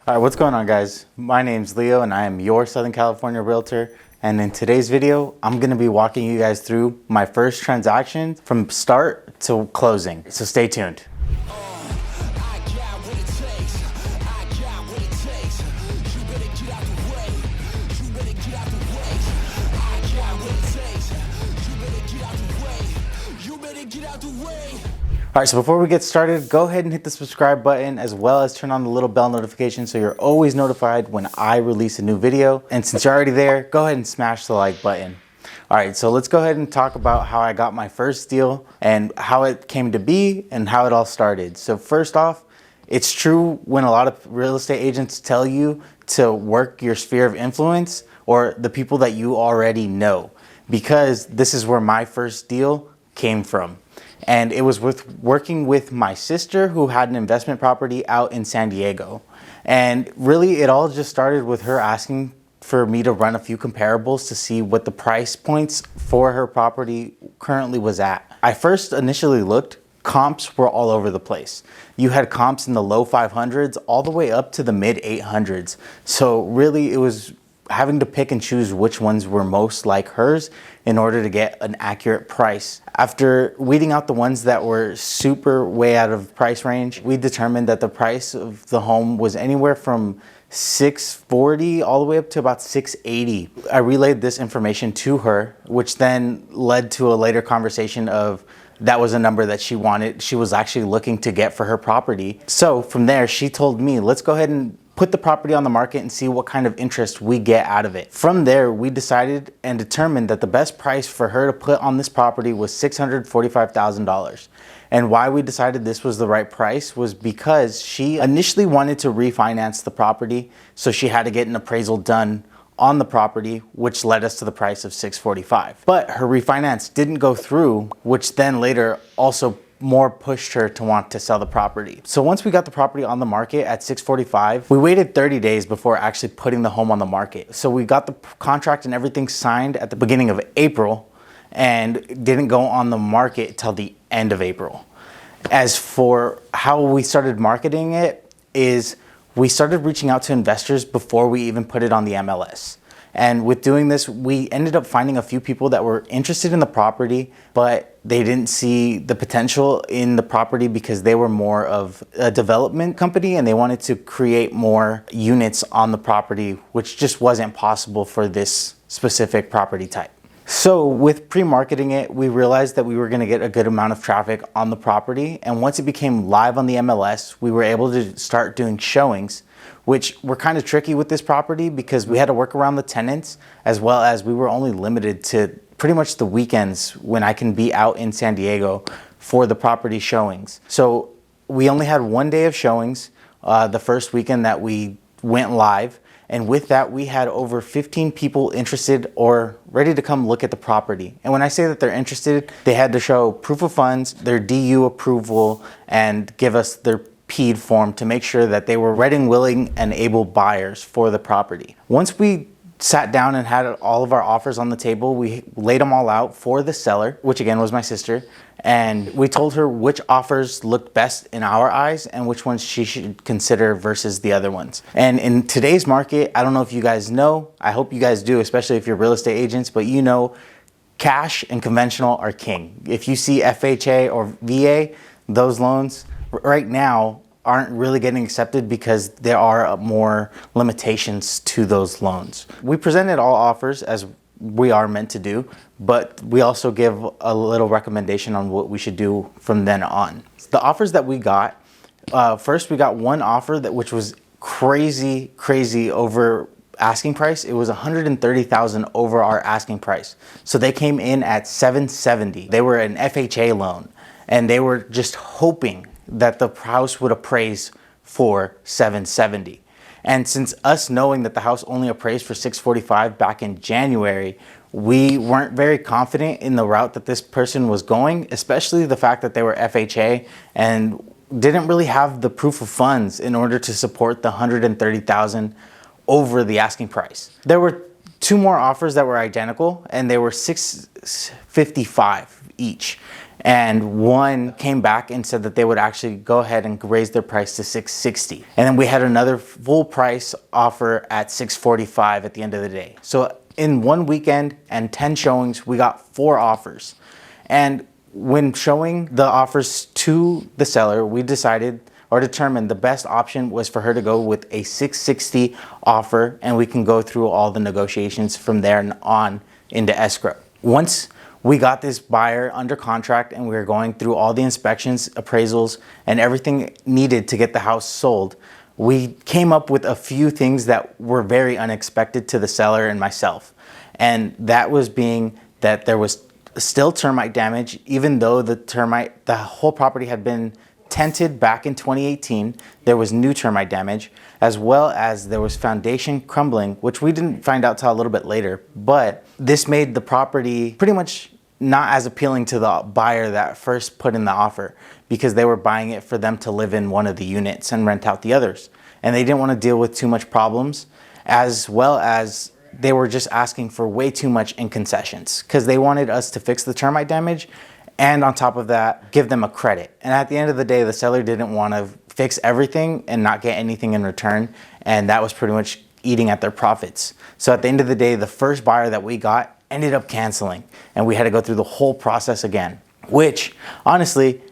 All right, what's going on, guys? My name's Leo and I am your Southern California realtor. And in today's video, I'm gonna be walking you guys through my first transaction from start to closing. So stay tuned. All right, so before we get started, go ahead and hit the subscribe button as well as turn on the little bell notification so you're always notified when I release a new video. And since you're already there, go ahead and smash the like button. All right, so let's go ahead and talk about how I got my first deal and how it came to be and how it all started. So first off, it's true when a lot of real estate agents tell you to work your sphere of influence or the people that you already know, because this is where my first deal came from. And it was with working with my sister who had an investment property out in San Diego. And really it all just started with her asking for me to run a few comparables to see what the price points for her property currently was at. I first initially looked, comps were all over the place. You had comps in the low 500s all the way up to the mid 800s. So really it was having to pick and choose which ones were most like hers in order to get an accurate price. After weeding out the ones that were super way out of price range, we determined that the price of the home was anywhere from $640 all the way up to about $680. I relayed this information to her, which then led to a later conversation of that was a number that she wanted. She was actually looking to get for her property. So from there, she told me, let's go ahead and put the property on the market and see what kind of interest we get out of it. From there, we decided and determined that the best price for her to put on this property was $645,000. And why we decided this was the right price was because she initially wanted to refinance the property, so she had to get an appraisal done on the property, which led us to the price of $645,000. But her refinance didn't go through, which then later also more pushed her to want to sell the property. So once we got the property on the market at $645,000, we waited 30 days before actually putting the home on the market. So we got the contract and everything signed at the beginning of April and didn't go on the market till the end of April. As for how we started marketing it is we started reaching out to investors before we even put it on the MLS. And with doing this, we ended up finding a few people that were interested in the property, but they didn't see the potential in the property because they were more of a development company and they wanted to create more units on the property, which just wasn't possible for this specific property type. So with pre-marketing it, we realized that we were going to get a good amount of traffic on the property. And once it became live on the MLS, we were able to start doing showings, which were kind of tricky with this property because we had to work around the tenants, as well as we were only limited to pretty much the weekends when I can be out in San Diego for the property showings. So we only had one day of showings the first weekend that we went live. And with that, we had over 15 people interested or ready to come look at the property. And when I say that they're interested, they had to show proof of funds, their DU approval, and give us their PED form to make sure that they were ready, willing, and able buyers for the property. Once we sat down and had all of our offers on the table, we laid them all out for the seller, which again was my sister, and we told her which offers looked best in our eyes and which ones she should consider versus the other ones. And in today's market, I don't know if you guys know, I hope you guys do, especially if you're real estate agents, but you know cash and conventional are king. If you see FHA or VA, those loans right now aren't really getting accepted because there are more limitations to those loans. We presented all offers as we are meant to do, but we also give a little recommendation on what we should do from then on. The offers that we got, first we got one offer which was crazy over asking price. It was $130,000 over our asking price. So they came in at $770,000. They were an FHA loan and they were just hoping that the house would appraise for $770,000. And since us knowing that the house only appraised for $645,000 back in January, we weren't very confident in the route that this person was going, especially the fact that they were FHA and didn't really have the proof of funds in order to support the $130,000 over the asking price. There were two more offers that were identical and they were $655,000 each. and one came back and said that they would actually go ahead and raise their price to $660. And then we had another full price offer at $645 at the end of the day. So in one weekend and 10 showings, we got 4 offers. And when showing the offers to the seller, we decided or determined the best option was for her to go with a $660 offer, and we can go through all the negotiations from there and on into escrow. Once we got this buyer under contract and we were going through all the inspections, appraisals, and everything needed to get the house sold, we came up with a few things that were very unexpected to the seller and myself. And that was being that there was still termite damage, even though the whole property had been tented back in 2018. There was new termite damage, as well as there was foundation crumbling, which we didn't find out till a little bit later. But this made the property pretty much not as appealing to the buyer that first put in the offer, because they were buying it for them to live in one of the units and rent out the others. And they didn't want to deal with too much problems, as well as they were just asking for way too much in concessions, because they wanted us to fix the termite damage and on top of that, give them a credit. And at the end of the day, the seller didn't want to fix everything and not get anything in return. And that was pretty much eating at their profits. So at the end of the day, the first buyer that we got ended up canceling, and we had to go through the whole process again, which honestly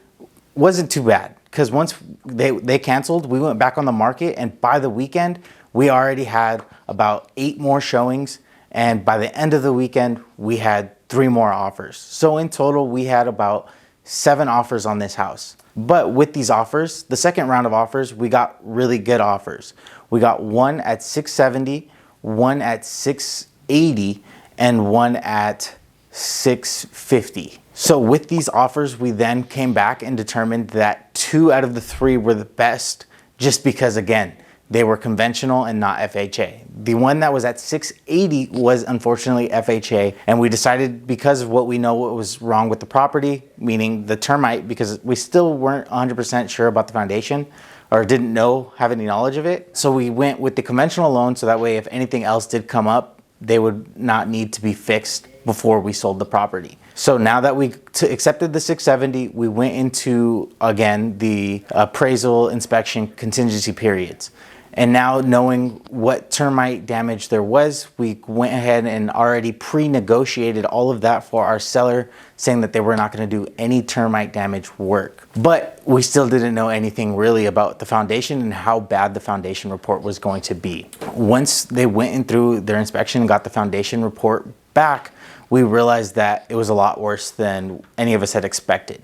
wasn't too bad, because once they canceled, we went back on the market, and by the weekend we already had about 8 more showings, and by the end of the weekend we had 3 more offers. So in total we had about 7 offers on this house. But with these offers, the second round of offers, we got really good offers. We got one at $670, one at $680, and one at $650. So with these offers, we then came back and determined that 2 out of the 3 were the best, just because again, they were conventional and not FHA. The one that was at $680 was unfortunately FHA, and we decided, because of what we know what was wrong with the property, meaning the termite, because we still weren't 100% sure about the foundation or didn't have any knowledge of it. So we went with the conventional loan, so that way if anything else did come up, they would not need to be fixed before we sold the property. So now that we accepted the $670, we went into, again, the appraisal, inspection, contingency periods. And now, knowing what termite damage there was, we went ahead and already pre-negotiated all of that for our seller, saying that they were not going to do any termite damage work. But we still didn't know anything really about the foundation and how bad the foundation report was going to be. Once they went in through their inspection and got the foundation report back, we realized that it was a lot worse than any of us had expected.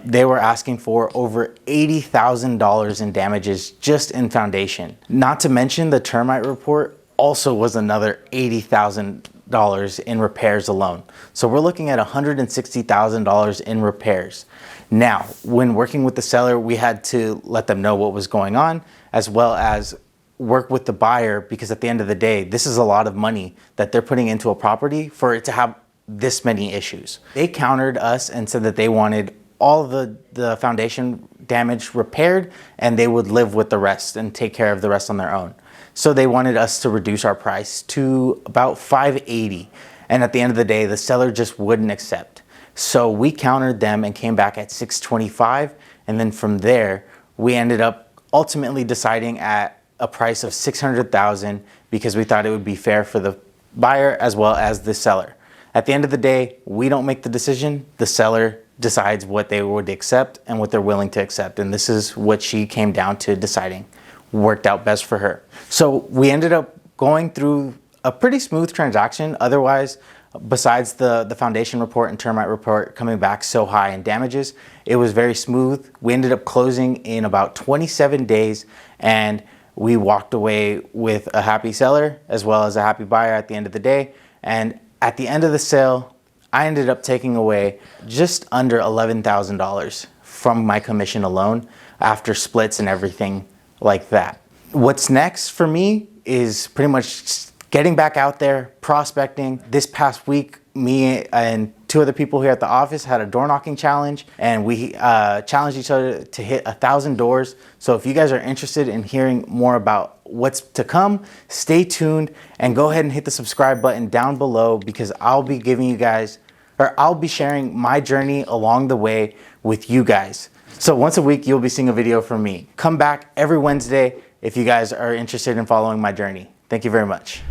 They were asking for over $80,000 in damages just in foundation. Not to mention the termite report also was another $80,000 in repairs alone. So we're looking at $160,000 in repairs. Now, when working with the seller, we had to let them know what was going on, as well as work with the buyer, because at the end of the day, this is a lot of money that they're putting into a property for it to have this many issues. They countered us and said that they wanted all the foundation damage repaired, and they would live with the rest and take care of the rest on their own. So they wanted us to reduce our price to about $580, and at the end of the day, the seller just wouldn't accept. So we countered them and came back at $625, and then from there we ended up ultimately deciding at a price of $600,000, because we thought it would be fair for the buyer as well as the seller. At the end of the day, we don't make the decision. The seller decides what they would accept and what they're willing to accept. And this is what she came down to deciding worked out best for her. So we ended up going through a pretty smooth transaction. Otherwise, besides the foundation report and termite report coming back so high in damages, it was very smooth. We ended up closing in about 27 days, and we walked away with a happy seller as well as a happy buyer at the end of the day. And at the end of the sale, I ended up taking away just under $11,000 from my commission alone, after splits and everything like that. What's next for me is pretty much getting back out there, prospecting. This past week, me and 2 other people here at the office had a door knocking challenge, and we challenged each other to hit 1,000 doors. So if you guys are interested in hearing more about what's to come, stay tuned and go ahead and hit the subscribe button down below, because I'll be giving you guys or I'll be sharing my journey along the way with you guys. So once a week, you'll be seeing a video from me. Come back every Wednesday if you guys are interested in following my journey. Thank you very much.